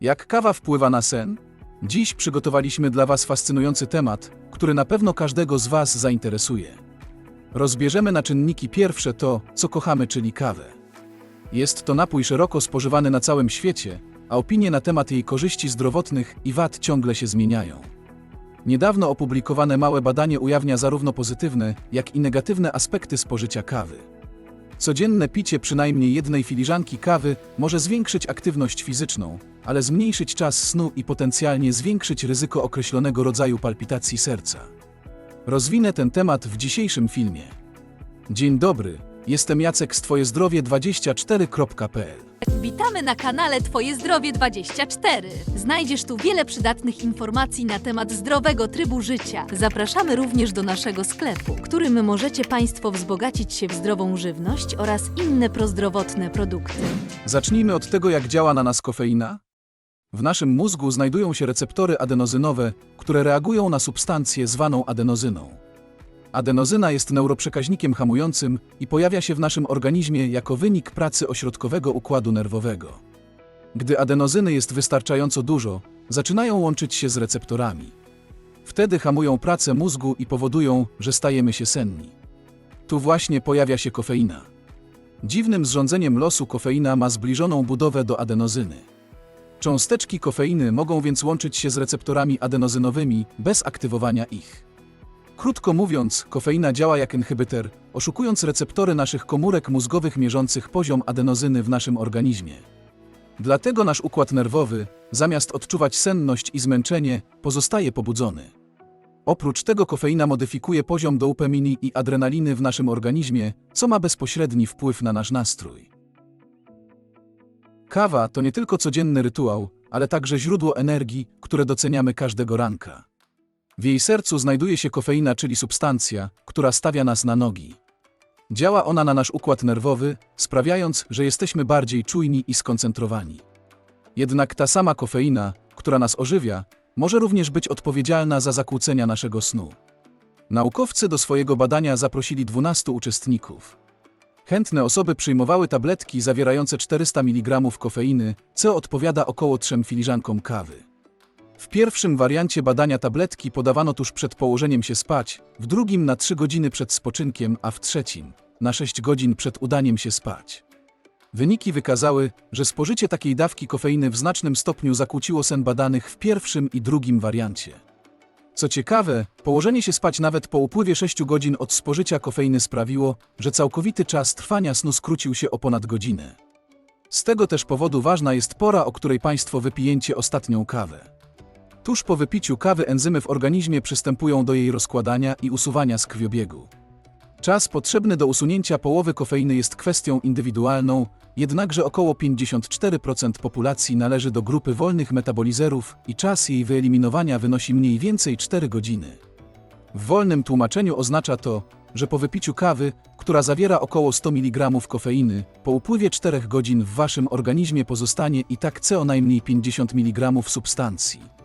Jak kawa wpływa na sen? Dziś przygotowaliśmy dla Was fascynujący temat, który na pewno każdego z Was zainteresuje. Rozbierzemy na czynniki pierwsze to, co kochamy, czyli kawę. Jest to napój szeroko spożywany na całym świecie, a opinie na temat jej korzyści zdrowotnych i wad ciągle się zmieniają. Niedawno opublikowane małe badanie ujawnia zarówno pozytywne, jak i negatywne aspekty spożycia kawy. Codzienne picie przynajmniej jednej filiżanki kawy może zwiększyć aktywność fizyczną, ale zmniejszyć czas snu i potencjalnie zwiększyć ryzyko określonego rodzaju palpitacji serca. Rozwinę ten temat w dzisiejszym filmie. Dzień dobry, jestem Jacek z twojezdrowie24.pl. Witamy na kanale Twojezdrowie24. Znajdziesz tu wiele przydatnych informacji na temat zdrowego trybu życia. Zapraszamy również do naszego sklepu, którym możecie Państwo wzbogacić się w zdrową żywność oraz inne prozdrowotne produkty. Zacznijmy od tego, jak działa na nas kofeina. W naszym mózgu znajdują się receptory adenozynowe, które reagują na substancję zwaną adenozyną. Adenozyna jest neuroprzekaźnikiem hamującym i pojawia się w naszym organizmie jako wynik pracy ośrodkowego układu nerwowego. Gdy adenozyny jest wystarczająco dużo, zaczynają łączyć się z receptorami. Wtedy hamują pracę mózgu i powodują, że stajemy się senni. Tu właśnie pojawia się kofeina. Dziwnym zrządzeniem losu kofeina ma zbliżoną budowę do adenozyny. Cząsteczki kofeiny mogą więc łączyć się z receptorami adenozynowymi bez aktywowania ich. Krótko mówiąc, kofeina działa jak inhibitor, oszukując receptory naszych komórek mózgowych mierzących poziom adenozyny w naszym organizmie. Dlatego nasz układ nerwowy, zamiast odczuwać senność i zmęczenie, pozostaje pobudzony. Oprócz tego kofeina modyfikuje poziom dopaminii i adrenaliny w naszym organizmie, co ma bezpośredni wpływ na nasz nastrój. Kawa to nie tylko codzienny rytuał, ale także źródło energii, które doceniamy każdego ranka. W jej sercu znajduje się kofeina, czyli substancja, która stawia nas na nogi. Działa ona na nasz układ nerwowy, sprawiając, że jesteśmy bardziej czujni i skoncentrowani. Jednak ta sama kofeina, która nas ożywia, może również być odpowiedzialna za zakłócenia naszego snu. Naukowcy do swojego badania zaprosili 12 uczestników. Chętne osoby przyjmowały tabletki zawierające 400 mg kofeiny, co odpowiada około 3 filiżankom kawy. W pierwszym wariancie badania tabletki podawano tuż przed położeniem się spać, w drugim na 3 godziny przed spoczynkiem, a w trzecim na 6 godzin przed udaniem się spać. Wyniki wykazały, że spożycie takiej dawki kofeiny w znacznym stopniu zakłóciło sen badanych w pierwszym i drugim wariancie. Co ciekawe, położenie się spać nawet po upływie 6 godzin od spożycia kofeiny sprawiło, że całkowity czas trwania snu skrócił się o ponad godzinę. Z tego też powodu ważna jest pora, o której Państwo wypijecie ostatnią kawę. Tuż po wypiciu kawy enzymy w organizmie przystępują do jej rozkładania i usuwania z krwiobiegu. Czas potrzebny do usunięcia połowy kofeiny jest kwestią indywidualną, jednakże około 54% populacji należy do grupy wolnych metabolizerów i czas jej wyeliminowania wynosi mniej więcej 4 godziny. W wolnym tłumaczeniu oznacza to, że po wypiciu kawy, która zawiera około 100 mg kofeiny, po upływie 4 godzin w Waszym organizmie pozostanie i tak co najmniej 50 mg substancji.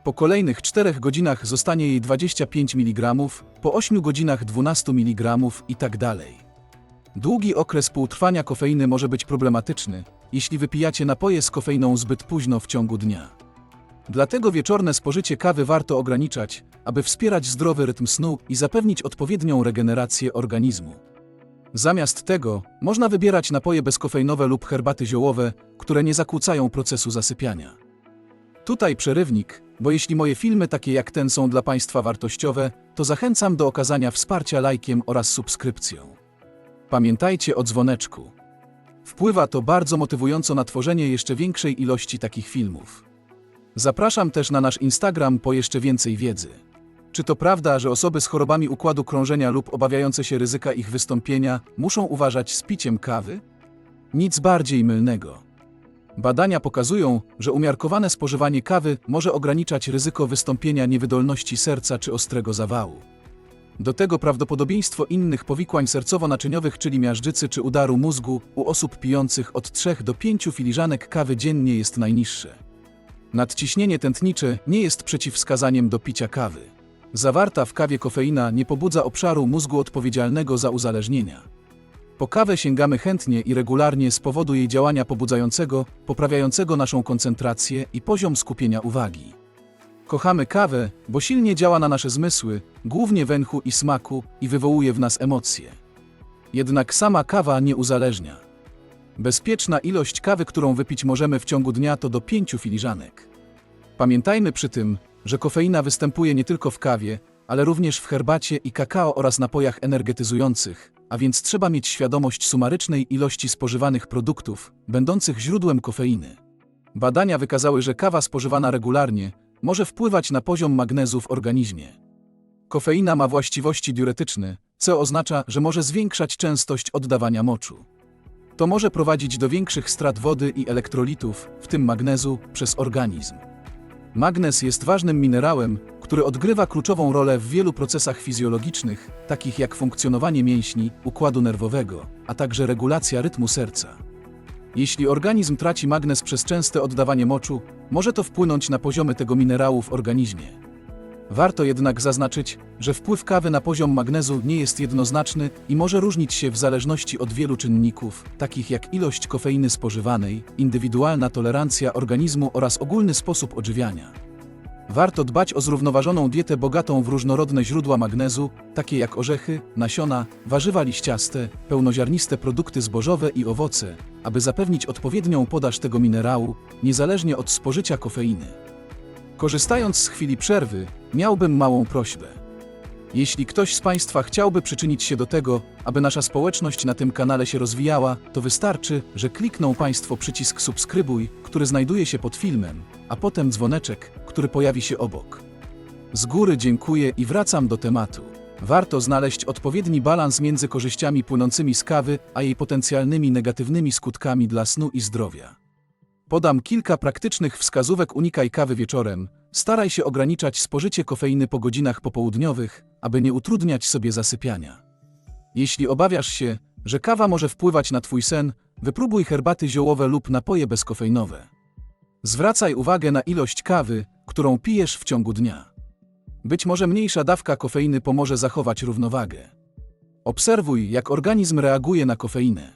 Po kolejnych 4 godzinach zostanie jej 25 mg, po 8 godzinach 12 mg i tak dalej. Długi okres półtrwania kofeiny może być problematyczny, jeśli wypijacie napoje z kofeiną zbyt późno w ciągu dnia. Dlatego wieczorne spożycie kawy warto ograniczać, aby wspierać zdrowy rytm snu i zapewnić odpowiednią regenerację organizmu. Zamiast tego można wybierać napoje bezkofeinowe lub herbaty ziołowe, które nie zakłócają procesu zasypiania. Tutaj przerywnik, bo jeśli moje filmy takie jak ten są dla Państwa wartościowe, to zachęcam do okazania wsparcia lajkiem oraz subskrypcją. Pamiętajcie o dzwoneczku. Wpływa to bardzo motywująco na tworzenie jeszcze większej ilości takich filmów. Zapraszam też na nasz Instagram po jeszcze więcej wiedzy. Czy to prawda, że osoby z chorobami układu krążenia lub obawiające się ryzyka ich wystąpienia muszą uważać z piciem kawy? Nic bardziej mylnego. Badania pokazują, że umiarkowane spożywanie kawy może ograniczać ryzyko wystąpienia niewydolności serca czy ostrego zawału. Do tego prawdopodobieństwo innych powikłań sercowo-naczyniowych, czyli miażdżycy czy udaru mózgu, u osób pijących od 3 do 5 filiżanek kawy dziennie jest najniższe. Nadciśnienie tętnicze nie jest przeciwwskazaniem do picia kawy. Zawarta w kawie kofeina nie pobudza obszaru mózgu odpowiedzialnego za uzależnienia. Po kawę sięgamy chętnie i regularnie z powodu jej działania pobudzającego, poprawiającego naszą koncentrację i poziom skupienia uwagi. Kochamy kawę, bo silnie działa na nasze zmysły, głównie węchu i smaku, i wywołuje w nas emocje. Jednak sama kawa nie uzależnia. Bezpieczna ilość kawy, którą wypić możemy w ciągu dnia, to do 5 filiżanek. Pamiętajmy przy tym, że kofeina występuje nie tylko w kawie, ale również w herbacie i kakao oraz napojach energetyzujących, a więc trzeba mieć świadomość sumarycznej ilości spożywanych produktów, będących źródłem kofeiny. Badania wykazały, że kawa spożywana regularnie może wpływać na poziom magnezu w organizmie. Kofeina ma właściwości diuretyczne, co oznacza, że może zwiększać częstość oddawania moczu. To może prowadzić do większych strat wody i elektrolitów, w tym magnezu, przez organizm. Magnez jest ważnym minerałem, który odgrywa kluczową rolę w wielu procesach fizjologicznych, takich jak funkcjonowanie mięśni, układu nerwowego, a także regulacja rytmu serca. Jeśli organizm traci magnez przez częste oddawanie moczu, może to wpłynąć na poziomy tego minerału w organizmie. Warto jednak zaznaczyć, że wpływ kawy na poziom magnezu nie jest jednoznaczny i może różnić się w zależności od wielu czynników, takich jak ilość kofeiny spożywanej, indywidualna tolerancja organizmu oraz ogólny sposób odżywiania. Warto dbać o zrównoważoną dietę bogatą w różnorodne źródła magnezu, takie jak orzechy, nasiona, warzywa liściaste, pełnoziarniste produkty zbożowe i owoce, aby zapewnić odpowiednią podaż tego minerału, niezależnie od spożycia kofeiny. Korzystając z chwili przerwy, miałbym małą prośbę. Jeśli ktoś z Państwa chciałby przyczynić się do tego, aby nasza społeczność na tym kanale się rozwijała, to wystarczy, że klikną Państwo przycisk subskrybuj, który znajduje się pod filmem, a potem dzwoneczek, który pojawi się obok. Z góry dziękuję i wracam do tematu. Warto znaleźć odpowiedni balans między korzyściami płynącymi z kawy, a jej potencjalnymi negatywnymi skutkami dla snu i zdrowia. Podam kilka praktycznych wskazówek. Unikaj kawy wieczorem, staraj się ograniczać spożycie kofeiny po godzinach popołudniowych, aby nie utrudniać sobie zasypiania. Jeśli obawiasz się, że kawa może wpływać na Twój sen, wypróbuj herbaty ziołowe lub napoje bezkofeinowe. Zwracaj uwagę na ilość kawy, którą pijesz w ciągu dnia. Być może mniejsza dawka kofeiny pomoże zachować równowagę. Obserwuj, jak organizm reaguje na kofeinę.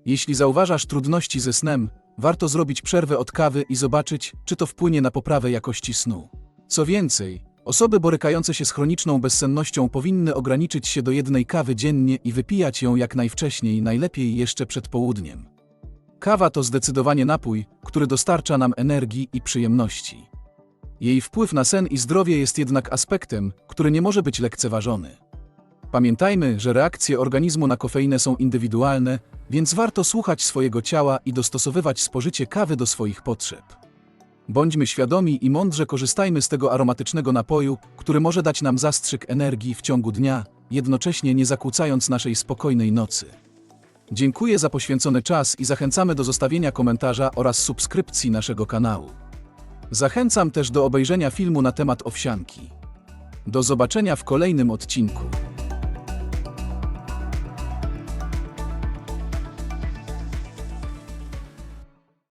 Jeśli zauważasz trudności ze snem, warto zrobić przerwę od kawy i zobaczyć, czy to wpłynie na poprawę jakości snu. Co więcej, osoby borykające się z chroniczną bezsennością powinny ograniczyć się do 1 kawy dziennie i wypijać ją jak najwcześniej, najlepiej jeszcze przed południem. Kawa to zdecydowanie napój, który dostarcza nam energii i przyjemności. Jej wpływ na sen i zdrowie jest jednak aspektem, który nie może być lekceważony. Pamiętajmy, że reakcje organizmu na kofeinę są indywidualne, więc warto słuchać swojego ciała i dostosowywać spożycie kawy do swoich potrzeb. Bądźmy świadomi i mądrze korzystajmy z tego aromatycznego napoju, który może dać nam zastrzyk energii w ciągu dnia, jednocześnie nie zakłócając naszej spokojnej nocy. Dziękuję za poświęcony czas i zachęcamy do zostawienia komentarza oraz subskrypcji naszego kanału. Zachęcam też do obejrzenia filmu na temat owsianki. Do zobaczenia w kolejnym odcinku.